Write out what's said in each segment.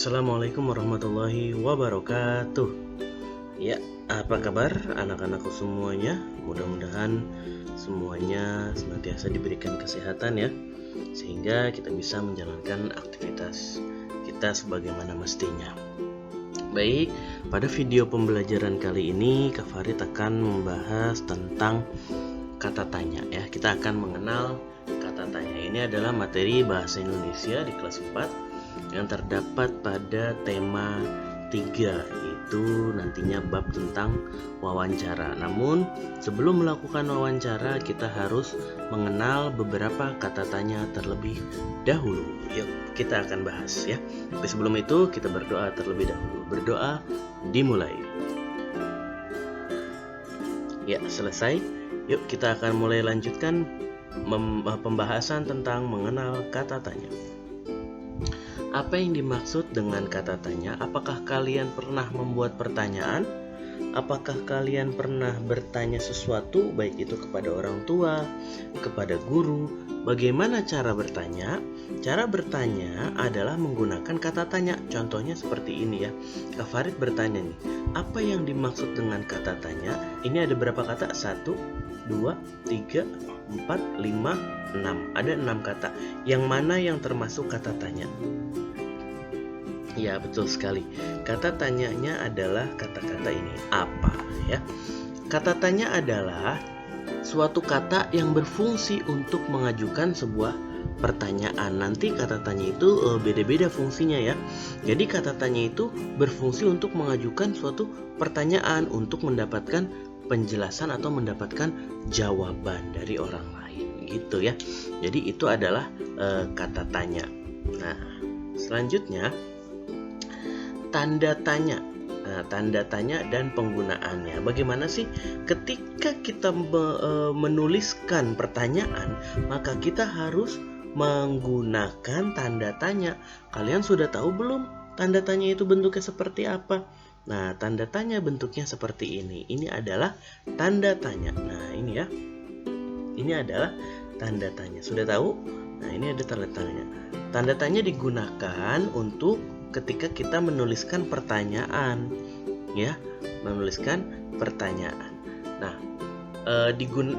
Assalamualaikum warahmatullahi wabarakatuh. Ya, apa kabar anak-anakku semuanya? Mudah-mudahan semuanya senantiasa diberikan kesehatan ya, sehingga kita bisa menjalankan aktivitas kita sebagaimana mestinya. Baik, pada video pembelajaran kali ini Kak Farid akan membahas tentang kata tanya ya. Kita akan mengenal kata tanya. Ini adalah materi bahasa Indonesia di kelas 4 yang terdapat pada tema 3, yaitu nantinya bab tentang wawancara. Namun sebelum melakukan wawancara, kita harus mengenal beberapa kata tanya terlebih dahulu. Yuk kita akan bahas ya. Tapi sebelum itu kita berdoa terlebih dahulu. Berdoa dimulai. Ya, selesai. Yuk kita akan mulai lanjutkan pembahasan tentang mengenal kata tanya. Apa yang dimaksud dengan kata tanya? Apakah kalian pernah membuat pertanyaan? Apakah kalian pernah bertanya sesuatu, baik itu kepada orang tua, kepada guru? Bagaimana cara bertanya? Cara bertanya adalah menggunakan kata tanya. Contohnya seperti ini ya. Kak Farid bertanya nih, apa yang dimaksud dengan kata tanya? Ini ada berapa kata? 1, 2, 3, 4, 5, 6. Ada 6 kata. Yang mana yang termasuk kata tanya? Ya, betul sekali. Kata tanyanya adalah kata-kata ini, apa ya. Kata tanya adalah suatu kata yang berfungsi untuk mengajukan sebuah pertanyaan. Nanti kata tanya itu beda-beda fungsinya ya. Jadi kata tanya itu berfungsi untuk mengajukan suatu pertanyaan, untuk mendapatkan penjelasan atau mendapatkan jawaban dari orang lain gitu ya. Jadi itu adalah kata tanya. Nah, selanjutnya tanda tanya. Nah, tanda tanya dan penggunaannya. Bagaimana sih ketika kita menuliskan pertanyaan, maka kita harus menggunakan tanda tanya. Kalian sudah tahu belum tanda tanya itu bentuknya seperti apa? Nah, tanda tanya bentuknya seperti ini. Ini adalah tanda tanya. Nah, ini ya. Ini adalah tanda tanya. Sudah tahu? Nah, ini ada tanda tanya. Tanda tanya digunakan untuk ketika kita menuliskan pertanyaan ya, menuliskan pertanyaan. Nah,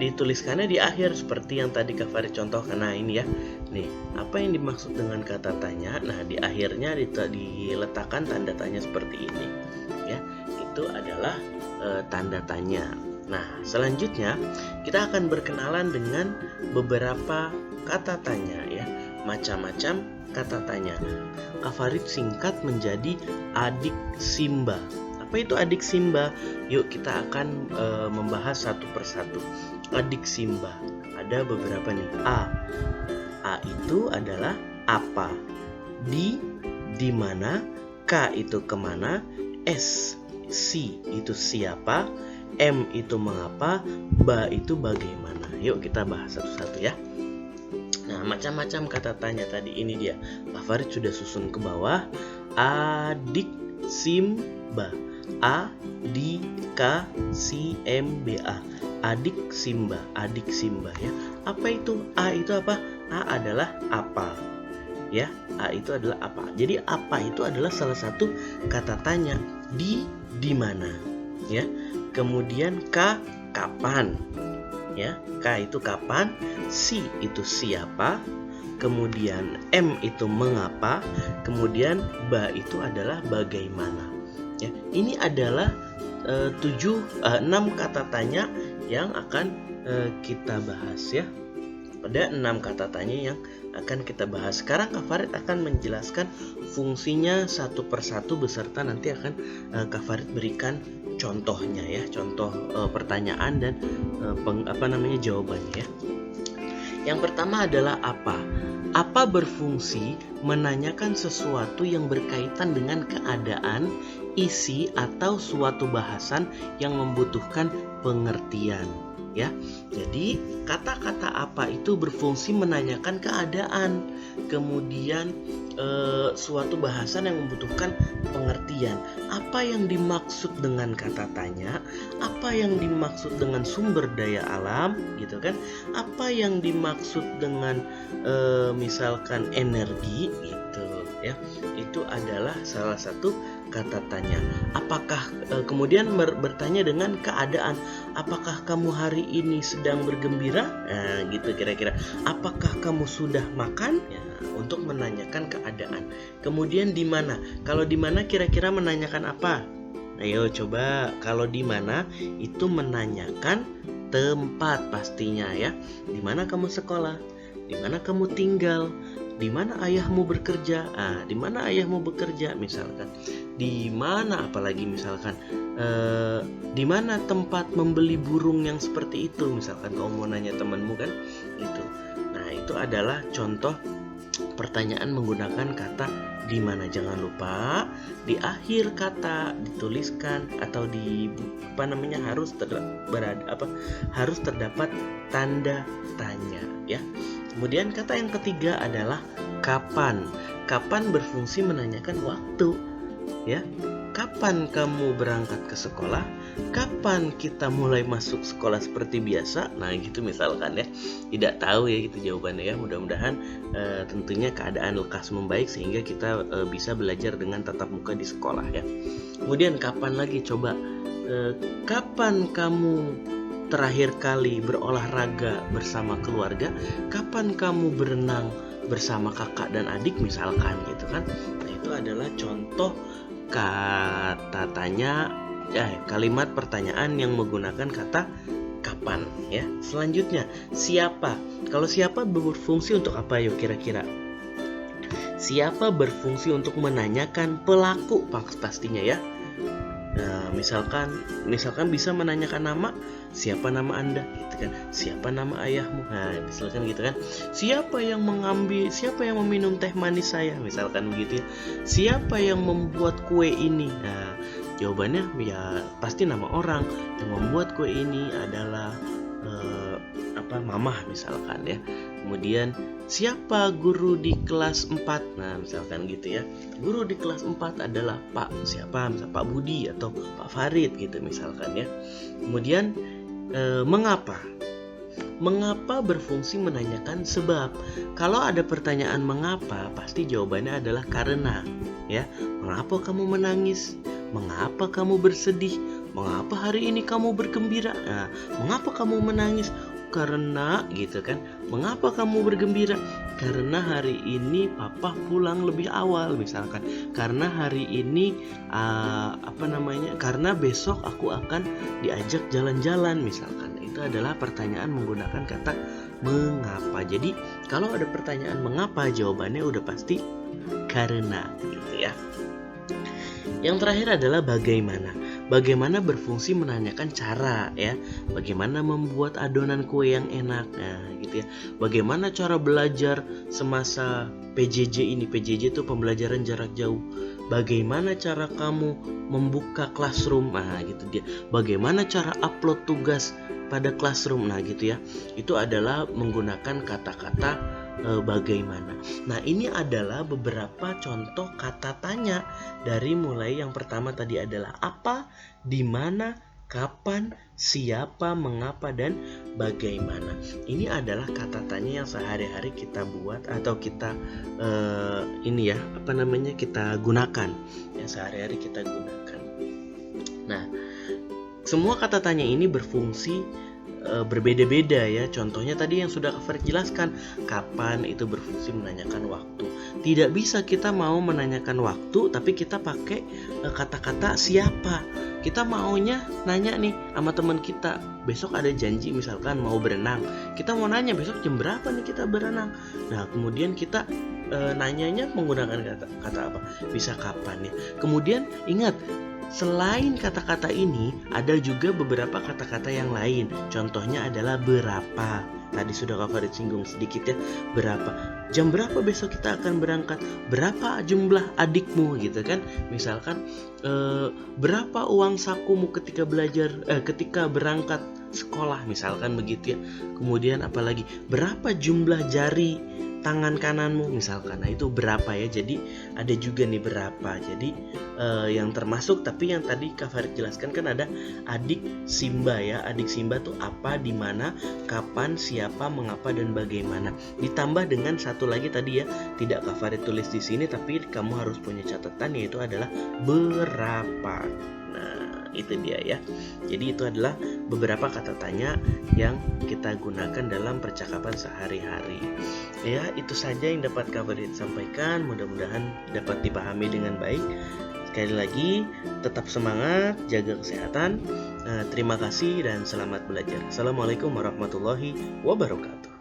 dituliskannya di akhir seperti yang tadi Kak Farid contohkan. Nah, ini ya. Nih, apa yang dimaksud dengan kata tanya? Nah, di akhirnya diletakkan tanda tanya seperti ini ya. Itu adalah tanda tanya. Nah, selanjutnya kita akan berkenalan dengan beberapa kata tanya ya, macam-macam kata tanya. Kak Farid singkat menjadi adik Simba. Apa itu adik Simba? Yuk kita akan membahas satu persatu. Adik Simba ada beberapa nih. A itu adalah apa. Di mana. K itu kemana. Si itu siapa. M itu mengapa. Ba itu bagaimana. Yuk kita bahas satu-satu ya. Nah, macam-macam kata tanya tadi ini dia. Kak Farid sudah susun ke bawah. Adik Simba. A-D-K-S-I-M-B-A. Adik Simba. Adik Simba ya. Apa itu? A itu apa? A adalah apa. Ya, A itu adalah apa. Jadi apa itu adalah salah satu kata tanya. Di mana? Ya. Kemudian K kapan? Ya, K itu kapan, si itu siapa, kemudian M itu mengapa, kemudian ba itu adalah bagaimana. Ya, ini adalah 6 kata tanya yang akan kita bahas ya. Ada 6 kata tanya yang akan kita bahas. Sekarang Kak Farid akan menjelaskan fungsinya satu persatu beserta nanti akan Kak Farid berikan contohnya ya, contoh pertanyaan dan jawabannya ya. Yang pertama adalah apa. Apa berfungsi menanyakan sesuatu yang berkaitan dengan keadaan, isi atau suatu bahasan yang membutuhkan pengertian ya. Jadi kata-kata apa itu berfungsi menanyakan keadaan, kemudian suatu bahasan yang membutuhkan pengertian. Apa yang dimaksud dengan kata tanya? Apa yang dimaksud dengan sumber daya alam, gitu kan? Apa yang dimaksud dengan misalkan energi, gitu. Betul ya. Itu adalah salah satu kata tanya. Apakah kemudian bertanya dengan keadaan, apakah kamu hari ini sedang bergembira? Nah, gitu kira-kira. Apakah kamu sudah makan? Ya, untuk menanyakan keadaan. Kemudian di mana? Kalau di mana kira-kira menanyakan apa? Ayo coba, kalau di mana itu menanyakan tempat pastinya ya. Di mana kamu sekolah? Di mana kamu tinggal? Di mana ayahmu bekerja? Di mana ayahmu bekerja misalkan. Di mana apalagi misalkan di mana tempat membeli burung yang seperti itu misalkan kamu mau nanya temanmu kan itu. Nah, itu adalah contoh pertanyaan menggunakan kata di mana. Jangan lupa di akhir kata dituliskan atau harus terdapat tanda tanya ya. Kemudian kata yang ketiga adalah kapan. Kapan berfungsi menanyakan waktu ya. Kapan kamu berangkat ke sekolah? Kapan kita mulai masuk sekolah seperti biasa? Nah, gitu misalkan ya. Tidak tahu ya gitu jawabannya ya. Mudah-mudahan tentunya keadaan lekas membaik sehingga kita bisa belajar dengan tatap muka di sekolah ya. Kemudian kapan lagi coba? Kapan kamu terakhir kali berolahraga bersama keluarga? Kapan kamu berenang bersama kakak dan adik misalkan gitu kan. Nah, itu adalah contoh kata tanya kalimat pertanyaan yang menggunakan kata kapan ya. Selanjutnya siapa. Kalau siapa berfungsi untuk apa yuk kira-kira? Siapa berfungsi untuk menanyakan pelaku pastinya ya. Nah, misalkan bisa menanyakan nama, siapa nama Anda gitu kan. Siapa nama ayahmu? Nah, misalkan gitu kan. Siapa yang meminum teh manis saya? Misalkan begitu ya. Siapa yang membuat kue ini? Nah, jawabannya ya pasti nama orang. Yang membuat kue ini adalah mamah misalkan ya. Kemudian siapa guru di kelas 4? Nah, misalkan gitu ya. Guru di kelas 4 adalah Pak siapa? Misal Pak Budi atau Pak Farid gitu misalkan ya. Kemudian mengapa? Mengapa berfungsi menanyakan sebab. Kalau ada pertanyaan mengapa, pasti jawabannya adalah karena ya. Mengapa kamu menangis? Mengapa kamu bersedih? Mengapa hari ini kamu bergembira? Nah, mengapa kamu menangis? Karena gitu kan. Mengapa kamu bergembira? Karena hari ini papa pulang lebih awal misalkan. Karena hari ini karena besok aku akan diajak jalan-jalan misalkan. Itu adalah pertanyaan menggunakan kata mengapa. Jadi kalau ada pertanyaan mengapa, jawabannya udah pasti karena gitu ya. Yang terakhir adalah bagaimana. Bagaimana berfungsi menanyakan cara ya. Bagaimana membuat adonan kue yang enak. Nah, gitu ya. Bagaimana cara belajar semasa PJJ ini? PJJ itu pembelajaran jarak jauh. Bagaimana cara kamu membuka classroom? Nah, gitu dia. Bagaimana cara upload tugas pada classroom? Nah, gitu ya. Itu adalah menggunakan kata-kata bagaimana. Nah, ini adalah beberapa contoh kata tanya dari mulai yang pertama tadi adalah apa, di mana, kapan, siapa, mengapa, dan bagaimana. Ini adalah kata tanya yang sehari-hari kita buat atau kita kita gunakan. Yang sehari-hari kita gunakan. Nah, semua kata tanya ini berfungsi berbeda-beda ya. Contohnya tadi yang sudah Kak Farid jelaskan, kapan itu berfungsi menanyakan waktu. Tidak bisa kita mau menanyakan waktu tapi kita pakai kata-kata siapa. Kita maunya nanya nih sama teman kita, besok ada janji misalkan mau berenang. Kita mau nanya besok jam berapa nih kita berenang. Nah, kemudian kita nanyanya menggunakan kata apa? Bisa kapan ya. Kemudian ingat, selain kata-kata ini, ada juga beberapa kata-kata yang lain. Contohnya adalah berapa. Tadi sudah Kak Farid singgung sedikit ya. Berapa? Jam berapa besok kita akan berangkat? Berapa jumlah adikmu gitu kan? Misalkan berapa uang sakumu ketika berangkat sekolah misalkan begitu ya. Kemudian apalagi? Berapa jumlah jari tangan kananmu misalkan. Nah, itu berapa ya? Jadi ada juga nih berapa. Jadi yang termasuk, tapi yang tadi Kak Farid jelaskan kan ada adik Simba ya. Adik Simba tuh apa, di mana, kapan, siapa, mengapa, dan bagaimana. Ditambah dengan satu lagi tadi ya, tidak Kak Farid tulis di sini tapi kamu harus punya catatan, yaitu adalah berapa. Nah, itu dia ya. Jadi itu adalah beberapa kata tanya yang kita gunakan dalam percakapan sehari-hari. Ya, itu saja yang dapat Kak Farid sampaikan. Mudah-mudahan dapat dipahami dengan baik. Sekali lagi, tetap semangat, jaga kesehatan. Terima kasih dan selamat belajar. Assalamualaikum warahmatullahi wabarakatuh.